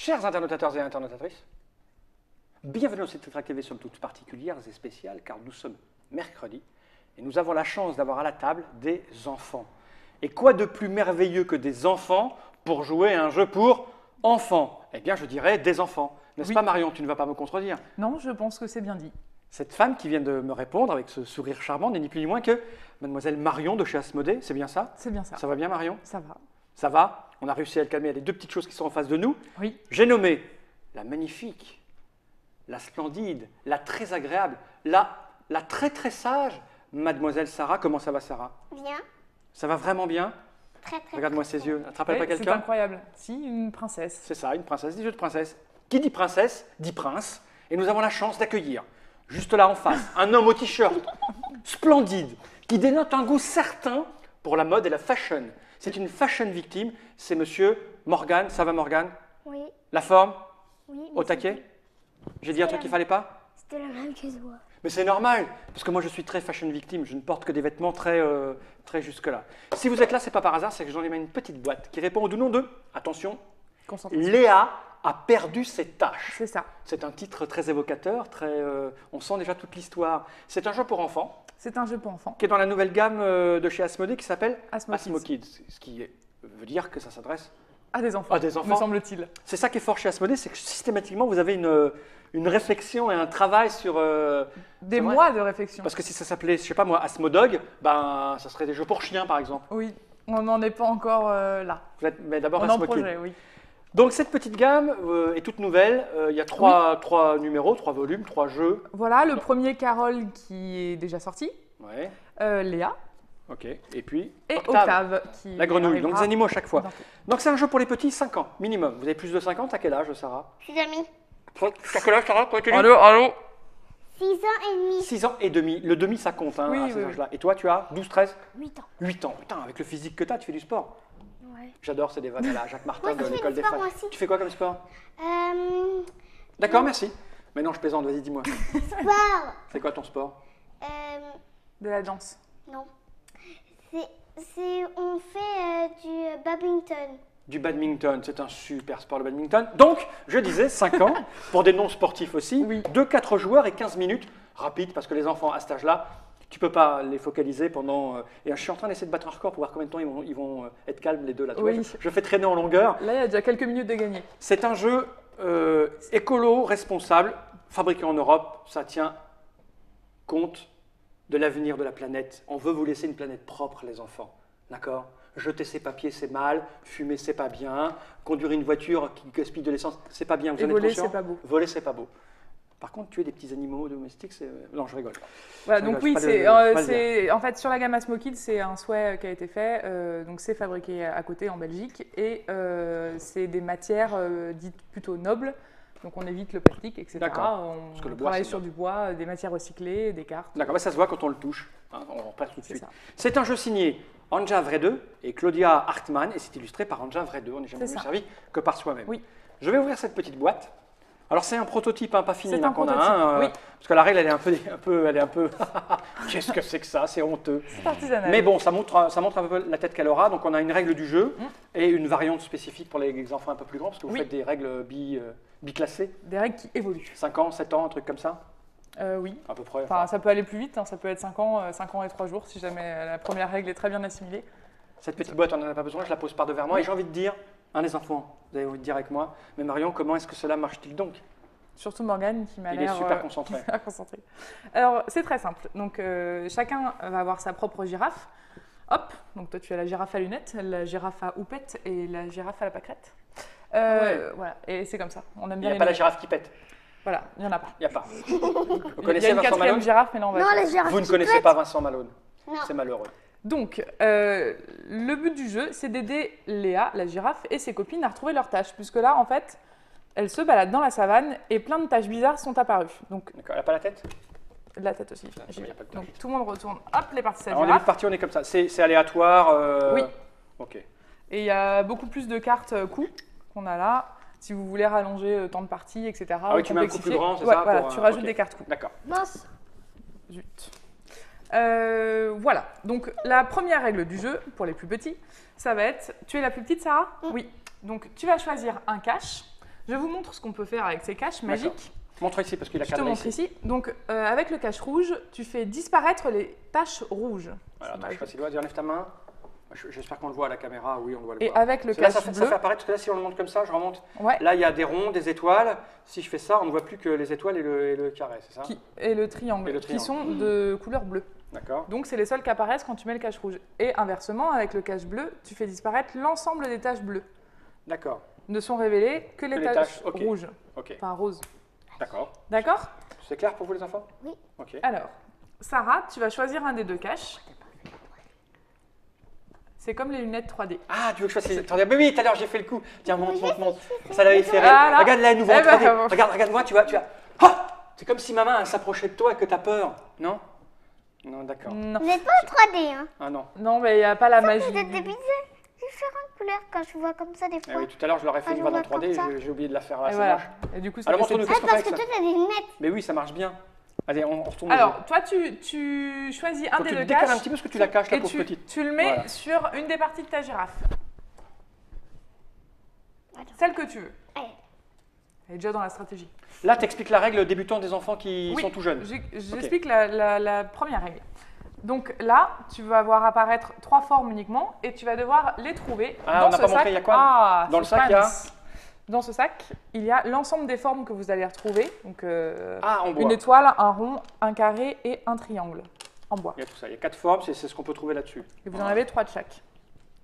Chers internautateurs et internautatrices, bienvenue dans cette Tetrac TV, somme toute particulière et spéciale, car nous sommes mercredi et nous avons la chance d'avoir à la table des enfants. Et quoi de plus merveilleux que des enfants pour jouer à un jeu pour enfants? Eh bien, je dirais des enfants. N'est-ce pas, Marion? Tu ne vas pas me contredire? Non, je pense que c'est bien dit. Cette femme qui vient de me répondre avec ce sourire charmant n'est ni plus ni moins que mademoiselle Marion de chez Asmodée, c'est bien ça? C'est bien ça. Ça va bien, Marion? Ça va. Ça va? On a réussi à le calmer. Il y a les deux petites choses qui sont en face de nous. Oui. J'ai nommé la magnifique, la splendide, la très agréable, la très très sage mademoiselle Sarah. Comment ça va, Sarah? Bien. Ça va vraiment bien? Très très. Regarde-moi ses yeux. Ça te rappelle Ouais, pas c'est quelqu'un? incroyable. Si, une princesse. C'est ça, une princesse, des jeux de princesse. Qui dit princesse, dit prince. Et nous avons la chance d'accueillir, juste là en face, un homme au t-shirt splendide, qui dénote un goût certain pour la mode et la fashion. C'est une fashion victime, c'est monsieur Morgane. Ça va, Morgane? Oui. La forme? Oui. Au taquet? J'ai dit un truc qu'il fallait pas? C'était la même que toi. Mais c'est normal, parce que moi je suis très fashion victime, je ne porte que des vêtements très jusque-là. Si vous êtes là, c'est pas par hasard, c'est que j'en ai mis une petite boîte qui répond au doux nom de, attention, Concentration. Léa a perdu ses tâches. C'est ça. C'est un titre très évocateur, on sent déjà toute l'histoire. C'est un jeu pour enfants C'est un jeu pour enfants. qui est dans la nouvelle gamme de chez Asmodée qui s'appelle Asmo Kids, ce qui veut dire que ça s'adresse À des enfants. à des enfants. Me semble-t-il. C'est ça qui est fort chez Asmodée, c'est que systématiquement vous avez une réflexion et un travail sur... Des c'est vrai. mois de réflexion. Parce que si ça s'appelait, je sais pas moi, Asmodog, ben ça serait des jeux pour chiens par exemple. Oui, on n'en est pas encore là. Mais d'abord On est en Asmo Kids. projet, oui. Donc cette petite gamme est toute nouvelle. Il y a trois numéros, 3 volumes, 3 jeux. Voilà, le premier Carole qui est déjà sorti. Ouais. Léa. Ok. Et puis Et Octave qui la grenouille. Donc arrivera des animaux à chaque fois. bientôt. Donc c'est un jeu pour les petits, 5 ans minimum. Vous avez plus de 5 ans, t'as quel âge, Sarah? 6 amis. T'as quel âge, Sarah? Quoi, tu dis? Allô 6 ans et demi. 6 ans et demi. Le demi, ça compte hein, Oui, à ces oui, âges-là. Et toi, tu as 12, 13? 8 ans. 8 ans. Putain, avec le physique que tu as, tu fais du sport. Ouais. J'adore, c'est des vannes à la Jacques Martin Moi de aussi, je fais l'école du des sport, femmes. moi aussi. Tu fais quoi comme sport? Euh. D'accord, merci. Mais non, je plaisante, vas-y, dis-moi. Sport. C'est quoi ton sport? De la danse. Non. On fait du badminton. Du badminton, c'est un super sport le badminton. Donc, je disais 5 ans, pour des non-sportifs aussi, Oui. 2-4 joueurs et 15 minutes, rapide, parce que les enfants à cet âge-là, tu peux pas les focaliser pendant... Et je suis en train d'essayer de battre un record pour voir combien de temps ils vont être calmes les deux là. Tu Oui. vois, je fais traîner en longueur. Là, il y a déjà quelques minutes de gagner. C'est un jeu écolo, responsable, fabriqué en Europe. Ça tient compte de l'avenir de la planète. On veut vous laisser une planète propre, les enfants. D'accord? Jeter ses papiers, c'est mal. Fumer, c'est pas bien. Conduire une voiture qui gaspille de l'essence, c'est pas bien. Vous Et en êtes voler, conscient? c'est pas beau. Voler, c'est pas beau. Par contre, tuer des petits animaux domestiques, c'est... Non, je rigole. Voilà, Je donc rigole, oui, faut pas le c'est en fait sur la gamme Asmo Kids, c'est un souhait qui a été fait. Donc c'est fabriqué à côté en Belgique et c'est des matières dites plutôt nobles. Donc on évite le plastique, etc. D'accord. On Parce que le bois, travaille c'est sur noble. du bois, des matières recyclées, des cartes. D'accord, bah, ça se voit quand on le touche. Hein, on repère tout de C'est suite. ça. C'est un jeu signé Anja Vrede et Claudia Hartmann et c'est illustré par Anja Vrede. On n'est jamais C'est mieux ça. servi que par soi-même. Oui. Je vais ouvrir cette petite boîte. Alors c'est un prototype, hein, pas fini C'est là, un qu'on a prototype, un, oui. parce que la règle elle est un peu qu'est-ce que c'est que ça, c'est honteux. C'est artisanal. Mais bon, ça montre un peu la tête qu'elle aura. Donc on a une règle du jeu et une variante spécifique pour les enfants un peu plus grands parce que vous Oui. faites des règles biclassées, Des règles qui évoluent. 5 ans, 7 ans, un truc comme ça, Oui. à peu près. Enfin, ça peut aller plus vite, hein, ça peut être 5 ans et 3 jours si jamais la première règle est très bien assimilée. Cette petite boîte, on n'en a pas besoin, je la pose par devers moi et j'ai envie de dire, les enfants, vous avez envie de dire avec moi, mais Marion, comment est-ce que cela marche-t-il donc? Surtout Morgane qui m'a Il est l'air super concentré. super concentré. Alors c'est très simple. Donc chacun va avoir sa propre girafe. Hop, donc toi tu as la girafe à lunettes, la girafe à houppette et la girafe à la pâquerette. Voilà, et c'est comme ça. On aime Il bien n'y a les pas la noms. girafe qui pète, Voilà, il n'y en a pas. il n'y a pas. Vous Il y a connaissez une Vincent quatrième Malone? girafe, mais là on va. Non, les girafes. Vous ne qui connaissez pètent. pas Vincent Malone, Non. c'est malheureux. Donc, le but du jeu, c'est d'aider Léa, la girafe, et ses copines à retrouver leurs tâches, puisque là, en fait, elles se baladent dans la savane et plein de tâches bizarres sont apparues. Donc, D'accord, elle n'a pas la tête? la tête aussi. Ah, j'y il y a viens. pas de Donc, tâches. tout le monde retourne. Hop, les parties de sa Alors, en début de girafe. partie, on est comme ça, c'est aléatoire. Oui. Ok. Et il y a beaucoup plus de cartes coups qu'on a là. Si vous voulez rallonger temps de partie, etc. Ah oui, ou tu mets un coup plus complexifier. grand, c'est Ouais, ça, voilà, pour, tu rajoutes ok. des cartes coups. D'accord. Mince. Zut. Voilà, donc la première règle du jeu, pour les plus petits, ça va être... Tu es la plus petite, Sarah? Oui. Donc tu vas choisir un cache Je vous montre ce qu'on peut faire avec ces caches magiques. Montre ici parce qu'il a Je te cadré montre ici. ici. Donc, avec le cache rouge, tu fais disparaître les taches rouges. Voilà, C'est attends, je magique. passe les doigts, enlève ta main. J'espère qu'on le voit à la caméra. Oui, on doit le Et voir. avec le Parce que là, cache ça bleu, fait apparaître, parce que là, si on le monte comme ça, je remonte. ouais, Là, il y a des ronds, des étoiles. Si je fais ça, on ne voit plus que les étoiles et le carré, c'est ça? et le triangle, Et le qui triangle. sont de couleur bleue. D'accord. Donc, c'est les seuls qui apparaissent quand tu mets le cache rouge. Et inversement, avec le cache bleu, tu fais disparaître l'ensemble des taches bleues. D'accord. Ne sont révélées que les les taches taches, ok. rouges, Ok. enfin roses. D'accord. D'accord? C'est clair pour vous, les enfants? Oui. Ok. Alors, Sarah, tu vas choisir un des deux caches. C'est comme les lunettes 3D. Ah, tu veux que je fasse les... Attendez, mais oui, tout à l'heure, j'ai fait le coup. Tiens, monte. Ça l'avait fait rire. Voilà. Regarde là, elle nous voit en Eh ben, 3D. bon. Regarde-moi, tu vois. Ah, c'est comme si maman, elle s'approchait de toi et que t'as peur. Non? Non, d'accord. Non, Vous n'êtes pas en 3D, hein. Ah non. non mais il n'y a pas la magie. Vous êtes des différentes couleurs quand je vois comme ça des Eh fois. oui, tout à l'heure, je leur ai fait Ah, une je vanne en vois 3D, comme ça. j'ai oublié de la faire. Et Là, c'est voilà. moche. Et du coup, ça Alors, fait montre-nous, cette- qu'est-ce qu'on fait Parce avec que ça? toi, t'as des lunettes. Mais oui, ça marche bien. Allez, on retourne. Alors, toi, tu choisis un faut que des tu deux décales caches. un petit peu parce que tu la caches, la et pauvre petite. tu le mets Voilà. sur une des parties de ta girafe. Attends. Celle que tu veux. Allez. Elle est déjà dans la stratégie. Là, tu expliques la règle débutant des enfants qui Oui, sont tout jeunes. J'explique la première règle. Donc là, tu vas voir apparaître 3 formes uniquement et tu vas devoir les trouver Ah, dans on n'a ce pas sac. montré, il y a quoi Ah, dans le sac, il y a Dans ce sac, il y a l'ensemble des formes que vous allez retrouver. Donc Ah, en bois. une étoile, un rond, un carré et un triangle en bois. Il y a tout ça. Il y a 4 formes, c'est ce qu'on peut trouver là-dessus. Et vous en avez 3 de chaque.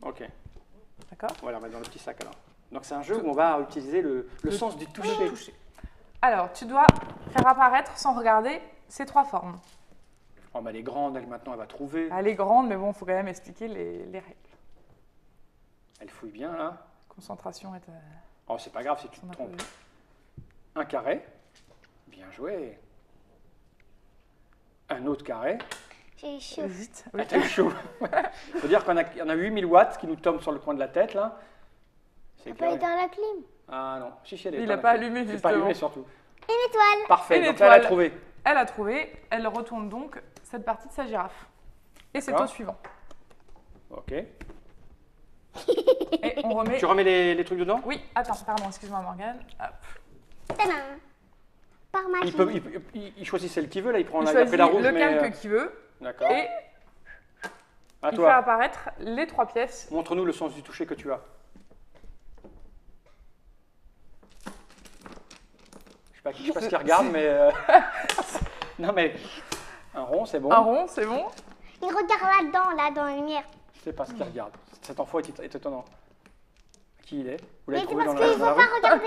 Ok. D'accord? On va la mettre dans le petit sac alors. Donc c'est un jeu où on va utiliser le sens du toucher. Alors, tu dois faire apparaître sans regarder ces 3 formes. Oh, bah, elle est grande, elle maintenant elle va trouver. Elle est grande, mais bon, il faut quand même expliquer les règles. Elle fouille bien là. Concentration est Oh, c'est pas grave si tu te trompes. Un carré. Bien joué. Un autre carré. J'ai chaud. Vite. Ah, t'as eu chaud. Faut dire qu'on a 8000 watts qui nous tombent sur le coin de la tête là. C'est Ça peut être clair. dans la clim. Ah non, si elle est Il dans n'a la pas clé. allumé, C'est justement. pas allumé surtout. Une étoile. Parfait, Une donc là elle a étoile. trouvé. Elle a trouvé, elle retourne donc cette partie de sa girafe. Et c'est D'accord. au suivant. Ok. Et on remet... Tu remets les trucs dedans? Oui, attends, pardon, excuse-moi Morgane. Hop. Tadam. Par magie. Il choisit celle qu'il veut, là il prend Il la choisit pelle à rouge. le mais, calque qu'il veut D'accord. et À il fait toi. apparaître les 3 pièces. Montre-nous le sens du toucher que tu as. Je sais pas ce qu'il regarde, mais... non mais... Un rond, c'est bon. Un rond, c'est bon. Il regarde là-dedans, là, dans la lumière. Je sais pas ce qu'il regarde. Cet enfant est étonnant. Qui il est? Vous Mais l'avez c'est trouvé parce dans la qu'il ne rue? faut pas regarder.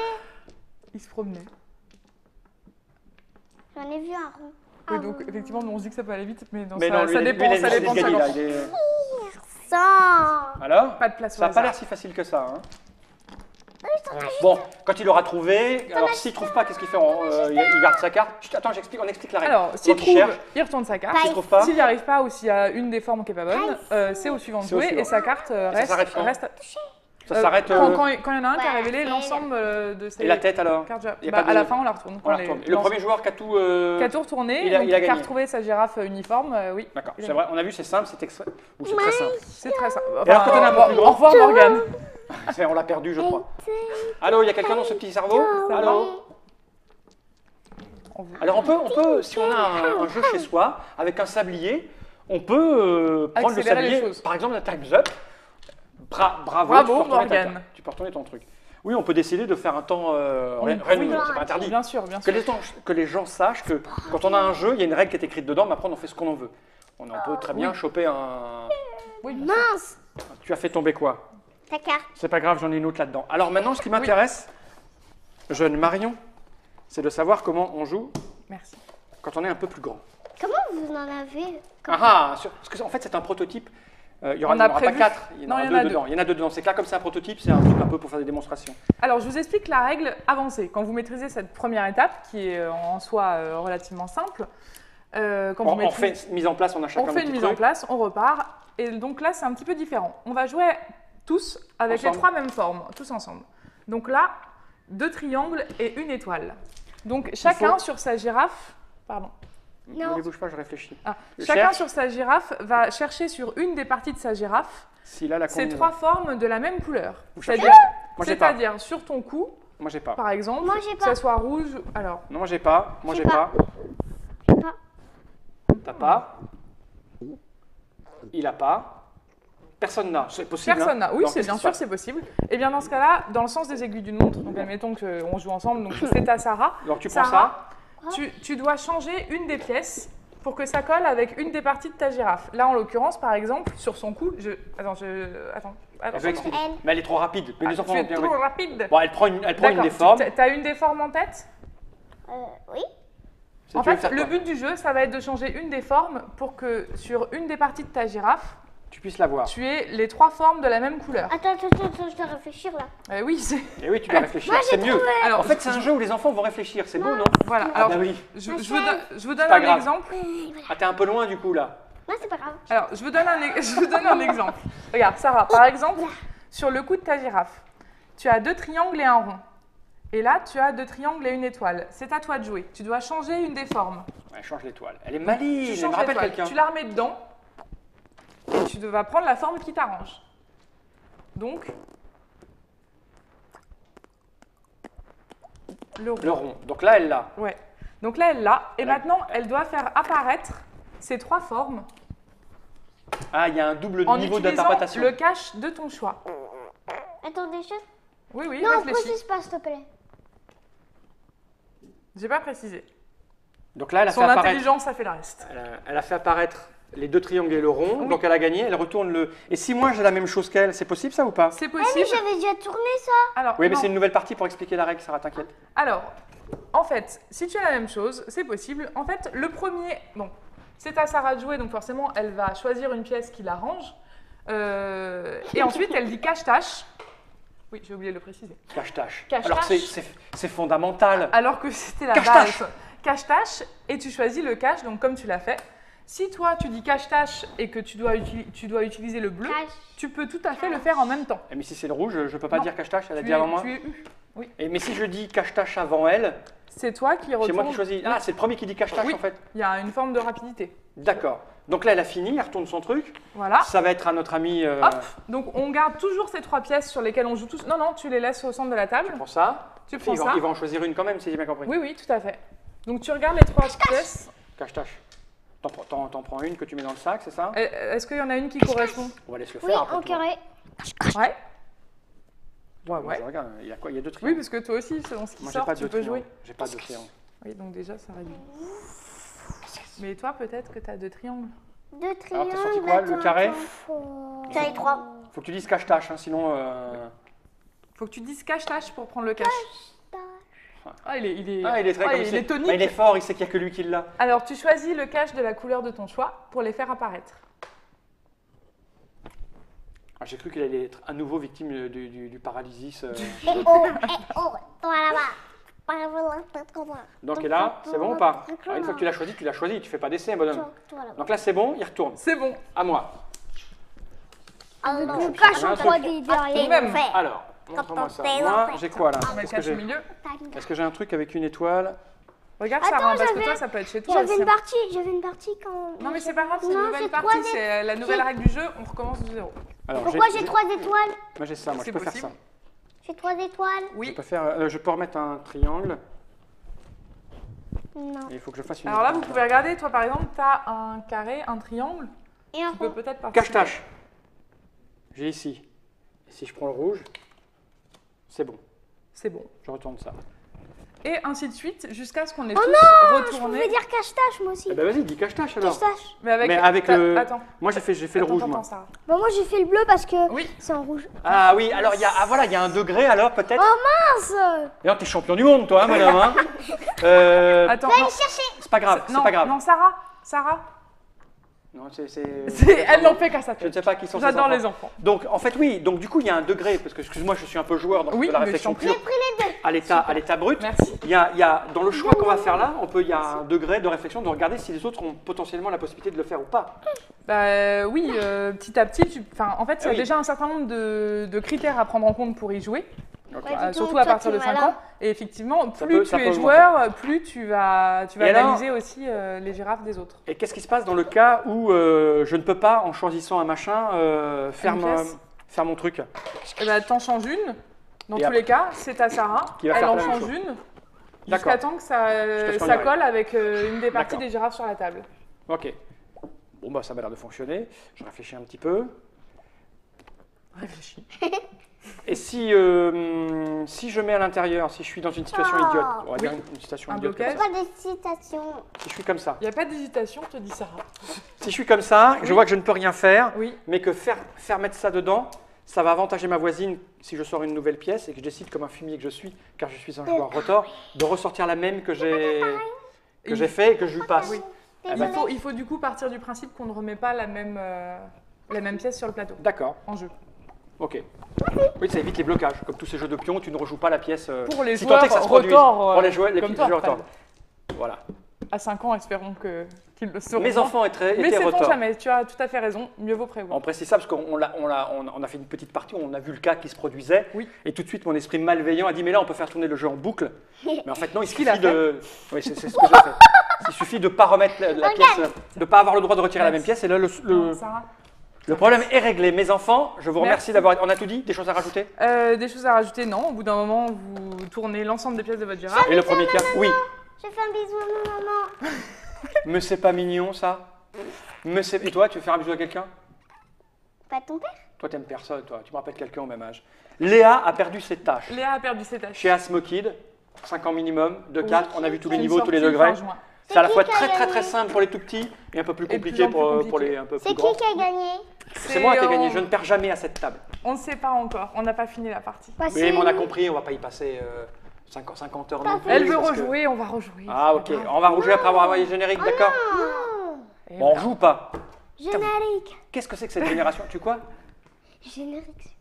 Il se promenait. J'en ai vu un rond. Oui, donc effectivement, nous, on se dit que ça peut aller vite, mais non, Mais ça, non, lui, ça lui, dépend, lui, ça il a dépend de gagné, sa là, il est- Sans. Alors? Pas de place au Ça n'a pas hasard. l'air si facile que ça. Hein. Bon, quand il aura trouvé, alors s'il trouve pas, qu'est-ce qu'il fait? Il garde sa carte. Chut, attends, on explique la règle. Alors, s'il Donc, il trouve, cherche. il retourne sa carte. S'il S'il trouve pas, S'il n'y arrive pas ou s'il y a une des formes qui n'est pas bonne, c'est au suivant de C'est au jouer suivant. et sa carte ça s'arrête quand reste. ça s'arrête. Quand il y en a un qui a Ouais, révélé et- l'ensemble de ses Et la tête alors? cartes. Il y a Bah, pas à de- la fin, on la retourne. On la retourne. Et le premier joueur qui a tout. Qui a tout retourné, il a donc, qui gagné. a retrouvé sa girafe uniforme, oui. D'accord, Il a c'est vrai, on a vu, c'est simple, c'est très simple. C'est très simple. Et alors, quand on est un peu plus au grand revoir Morgane. On l'a perdu, je crois. Allô, il y a quelqu'un dans ce petit cerveau? Allô? Alors on peut, si on a un jeu chez soi, avec un sablier, on peut prendre le Accélérer les sablier, choses. par exemple un Time's Up. Bravo, Bravo, tu peux retourner ta Morgane. carte. Tu peux retourner ton truc. Oui, on peut décider de faire un temps rien, Oui, c'est pas interdit. Bien sûr, bien Que sûr. les gens sachent que quand on a un jeu, il y a une règle qui est écrite dedans, mais après on en fait ce qu'on en veut. On peut très bien choper un... Oui, bien sûr. Mince. Tu as fait tomber quoi? Ta carte. C'est pas grave, j'en ai une autre là-dedans. Alors maintenant, ce qui m'intéresse, jeune Marion, c'est de savoir comment on joue Merci. quand on est un peu plus grand. Comment vous en avez? Parce que en fait, c'est un prototype. Il y aura, On il y a en aura pas prévu. 4, il y en Non, aura il y en 2 a dedans. Il y en a 2 dedans. C'est que là, comme c'est un prototype, c'est un truc un peu pour faire des démonstrations. Alors, je vous explique la règle avancée. Quand vous maîtrisez cette première étape, qui est en soi relativement simple, quand vous On maîtrisez- fait une mise en place, on a chacun on un fait une petit mise en truc. place, on repart. Et donc là, c'est un petit peu différent. On va jouer tous avec Ensemble. les 3 mêmes formes, tous ensemble. Donc là, 2 triangles et une étoile. Donc chacun faut- sur sa girafe... Pardon. Non. Ne bouge pas, je réfléchis. Ah, Je chacun cherche. sur sa girafe va chercher sur une des parties de sa girafe Si là, la ces combinaison. 3 formes de la même couleur. Vous cherchez- C'est-à-dire Moi, j'ai pas. c'est-à-dire sur ton cou, Moi, j'ai pas. par exemple, Moi, j'ai que pas. ça soit rouge. Alors, Non, moi, j'ai pas. Moi, J'ai j'ai pas. pas. J'ai pas. T'as pas. Il a pas. Personne n'a. C'est possible. personne hein. n'a. Oui, Donc, c'est qu'est-ce bien qui se sûr, passe c'est possible. Et bien dans ce cas-là, dans le sens des aiguilles d'une montre, donc admettons qu'on joue ensemble, donc c'est à Sarah. Donc, tu prends Sarah, ça. tu dois changer une des pièces pour que ça colle avec une des parties de ta girafe. Là, en l'occurrence, par exemple, sur son cou, Attends. Elle veut expliquer. Elle. Mais elle est trop rapide. Mais les enfants tu vont es bien. trop Oui. rapide. Bon, elle prend une D'accord. déforme. Tu as une déforme en tête? Oui. C'est- En tu veux fait, faire le quoi but du jeu, ça va être de changer une des formes pour que sur une des parties de ta girafe, Tu puisses la voir. tu aies les 3 formes de la même couleur. Attends, je dois réfléchir là. Oui, c'est... Et oui, tu dois réfléchir. Moi, C'est j'ai mieux. trouvé. Alors, En fait, c'est un jeu où les enfants vont réfléchir. C'est beau, non Voilà. Ah Alors, bah oui. je vous donne pas un grave. exemple. Ah, t'es un peu loin du coup là. Non, c'est pas grave. Alors, je vous donne un exemple. Regarde, Sarah, par exemple, sur le cou de ta girafe, tu as 2 triangles et un rond. Et là, tu as 2 triangles et une étoile. C'est à toi de jouer. Tu dois changer une des formes. Elle change l'étoile. Elle est maligne. Tu Elle me changes rappelle l'étoile. quelqu'un. Tu la remets dedans. Et tu vas prendre la forme qui t'arrange. Donc, le rond. Le rond. Donc là, elle l'a. Ouais. Donc là, elle l'a. Et Elle a- maintenant, elle doit faire apparaître ces 3 formes Ah, il y a un double en niveau utilisant d'interprétation. le cache de ton choix. Attends, des choses. Oui, oui, Non, réfléchis. précise pas, s'il te plaît. J'ai pas précisé. Donc là, elle a Son fait apparaître. intelligence, ça fait le reste. Elle a fait apparaître les 2 triangles et le rond. Oui. Donc elle a gagné. Elle retourne le. Et si moi j'ai la même chose qu'elle, c'est possible ça ou pas? C'est Mais possible. j'avais déjà tourné ça. Alors, Oui, mais non. c'est une nouvelle partie pour expliquer la règle, Sarah, t'inquiète. Alors, en fait, si tu as la même chose, c'est possible. En fait, le premier, bon, c'est à Sarah de jouer, donc forcément, elle va choisir une pièce qui l'arrange. Et ensuite, elle dit cache-tâche. Oui, j'ai oublié de le préciser. Cache-tâche. Cache-tâche. Alors c'est fondamental. Alors que c'était la Cache-tâche. base. Cache-tâche, et tu choisis le cache, donc comme tu l'as fait. Si toi, tu dis cache-tâche et que tu dois utiliser le bleu, Cache. tu peux tout à fait le faire en même temps. Eh, mais si c'est le rouge, je peux pas Non. dire cache-tâche, elle a Tu dit es, avant moi. tu es U. Et, mais si je dis cache-tâche avant elle, C'est toi qui c'est retourne. moi qui choisis. Ah, c'est le premier qui dit cache-tâche Oui. en fait. Il y a une forme de rapidité. D'accord. Donc là, elle a fini, elle retourne son truc. Voilà. Ça va être à notre ami. Hop, donc on garde toujours ces 3 pièces sur lesquelles on joue tous. Non, non, tu les laisses au centre de la table. Pour ça. Tu prends il, ça. va, il va en choisir une quand même, si j'ai bien compris. Oui, oui, tout à fait. Donc tu regardes les 3 pièces. Cache-tâche. T'en prends une que tu mets dans le sac, c'est ça? Est-ce qu'il y en a une qui correspond? On va laisser le Oui, faire. après en tout. carré. Ouais. Moi, Ouais. je regarde, il y a quoi? Il y a 2 Oui, triangles. parce que toi aussi, selon ce qui Moi, j'ai sort, pas tu de peux triangle. jouer. J'ai pas de triangle. Oui, donc déjà, ça réduit. Mais toi, peut-être que tu as 2 triangles. 2 triangles. Alors, t'as sorti quoi, le attends, carré? attends, J'en ai 3. Faut que tu dises cache-tâche, hein, sinon. Faut que tu dises cache-tâche pour prendre le cache. Ah, il est Ah, il est très comme il est tonique. Bah, il est fort, il sait qu'il n'y a que lui qui l'a. Alors, tu choisis le cache de la couleur de ton choix pour les faire apparaître. Ah, j'ai cru qu'il allait être à nouveau victime du paralysis. Eh oh, toi là-bas. Donc, et là, c'est bon ou pas? Alors, une fois que tu l'as choisi, tu fais pas d'essai, bonhomme. Toi là-bas. Donc là, c'est bon, il retourne. C'est bon. À moi. Avec Non, le je cache sais en pas. 3D derrière. Même. Alors, montre-moi ça. Quand on Moi, fait j'ai quoi là? On met le Est-ce que cache au j'ai milieu. est-ce que j'ai un truc avec une étoile? Regarde, Attends, Sarah, parce que j'avais- toi, ça peut être chez toi J'avais aussi. une partie quand. Non, mais c'est pas grave, c'est une Non, nouvelle j'ai partie, 3 c'est la nouvelle règle du jeu, on recommence de zéro. Alors, Pourquoi j'ai 3 étoiles? Moi, j'ai ça, moi, je C'est peux faire possible. ça. J'ai 3 étoiles. Oui. Je peux remettre un triangle. Non. Et il faut que je fasse une Alors là, vous étoile. pouvez regarder, toi par exemple, tu as un carré, un triangle, Et un tu peux rond. peut-être participer. Cache-tâche. J'ai ici. Et si je prends le rouge, c'est bon. C'est bon. Je retourne ça. Et ainsi de suite, jusqu'à ce qu'on ait Oh tous Je retourné. pouvais dire cache-tâche moi aussi. Eh ben vas-y, dis cache-tâche alors. Cache-tâche. Mais avec, Mais avec le. Attends, Moi j'ai fait le attends, rouge attends, moi. Sarah. Bah moi j'ai fait le bleu parce que Oui. c'est en rouge. Ah oui, alors il y a voilà, il y a un degré alors peut-être. Mince. D'ailleurs t'es champion du monde toi, hein, madame. Hein Attends, non, c'est pas grave, non, c'est pas grave. non, Sarah, Non, elle n'en fait qu'à sa Je ne tête. sais pas qui sont ces J'adore enfants. les enfants. Donc en fait oui, donc du coup il y a un degré parce que excuse-moi je suis un peu joueur donc Oui, de la mais réflexion je t'en prie. pure à l'état brut. Merci. Il y a dans le choix qu'on va faire là, il y a un degré de réflexion de regarder si les autres ont potentiellement la possibilité de le faire ou pas. Bah, oui, petit à petit, en fait, il y a oui. déjà un certain nombre de critères à prendre en compte pour y jouer. Ok. Ouais, dis donc, Surtout à toi, partir t'es de 5 malin. ans. Et effectivement, Ça plus peut- ça tu peut es augmenter. joueur, plus tu vas Et alors analyser aussi les girafes des autres. Et qu'est-ce qui se passe dans le cas où je ne peux pas, en choisissant un machin, faire Une pièce. mon truc? Et bah, t'en changes une. Dans Et tous après- les cas, c'est à Sarah. Qui va Elle faire en la même change chose. une D'accord. jusqu'à temps que ça, Jusqu'à ce qu'on y ça arrive. colle avec une des parties D'accord. des girafes sur la table. Ok. Bon, bah ça m'a l'air de fonctionner. Je réfléchis un petit peu. Réfléchis. Et si je mets à l'intérieur, si je suis dans une situation idiote, on va dire une situation Un idiote comme blocage. ça. Pas d'excitation. Si je suis comme ça, Il n'y a pas d'hésitation, te dit Sarah. si je suis comme ça, je vois que je ne peux rien faire, Oui. mais que faire mettre ça dedans, ça va avantager ma voisine si je sors une nouvelle pièce et que je décide comme un fumier que je suis, car je suis un joueur rotor, de ressortir la même que j'ai fait et que je lui passe. Oui. Ah bah, Il faut du coup partir du principe qu'on ne remet pas la même pièce sur le plateau D'accord, en jeu. ok. Oui, ça évite les blocages. Comme tous ces jeux de pions, tu ne rejoues pas la pièce. Pour les si joueurs tant est que ça se produise. retors, Pour les joueurs, les comme petits toi, joueurs Fred. retors. Voilà. À 5 ans, espérons qu'ils le sauront. Mes enfants étaient Mais sait-on retors. jamais, tu as tout à fait raison, mieux vaut prévoir. On précise ça parce qu'on a fait une petite partie, on a vu le cas qui se produisait, Oui. et tout de suite mon esprit malveillant a dit mais là on peut faire tourner le jeu en boucle. Mais en fait non, il qu'il a suffit de... Oui, c'est ce que j'ai fait. Il suffit de ne pas remettre la pièce, de ne pas avoir le droit de retirer la même pièce, et là Non, Sarah. le problème est réglé. Mes enfants, je vous remercie Merci. d'avoir... On a tout dit? Des choses à rajouter? Des choses à rajouter, non. Au bout d'un moment, vous tournez l'ensemble des pièces de votre girafe. Et le premier cas? Oui. Je fais un bisou à ma maman. Mais c'est pas mignon ça? Et toi, tu veux faire un bisou à quelqu'un? Pas ton père? Toi t'aimes personne, toi. Tu me rappelles quelqu'un au même âge. Léa a perdu ses tâches. Léa a perdu ses tâches. Chez Asmokid, 5 ans minimum, de Oui. 4, on a vu tous les Une niveaux, tous les sortie degrés. fin juin. C'est à la C'est fois qui qui a très très gagné très simple pour les tout petits et un peu plus Et de compliqué plus en plus pour les un peu C'est plus qui grands. qui a gagné? C'est moi qui ai gagné, on- je ne perds jamais à cette table. On ne sait pas encore, on n'a pas fini la partie. Bah, Oui, mais on a compris, on va pas y passer 50 heures non plus. Elle veut parce que- rejouer, on va rejouer. Ah ok, on va rejouer après avoir envoyé le générique, d'accord? Et Bon, on voilà. joue ou pas? Générique. Qu'est-ce que c'est que cette génération? Tu quoi? Générique.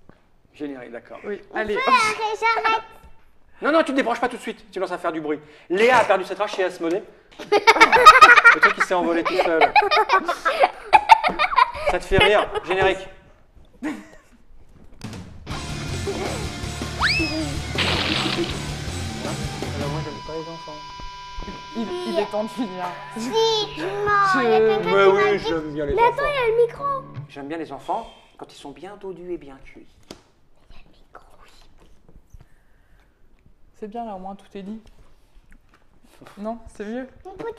Générique, d'accord. Oui, allez. Arrête, j'arrête. Non, non, tu te débranches pas tout de suite, sinon ça va faire du bruit. Léa a perdu cette tâche chez Asmodée. Le truc qui s'est envolé tout seul. Ça te fait rire? Générique. Alors moi j'aime pas les enfants. Il est temps de finir. Si, je mens. Il y a quelqu'un qui Ouais, m'a oui, dit. j'aime bien les Mais attends, enfants. il y a le micro. J'aime bien les enfants quand ils sont bien dodus et bien cuits. C'est bien là, au moins tout est dit. Non, c'est mieux. On peut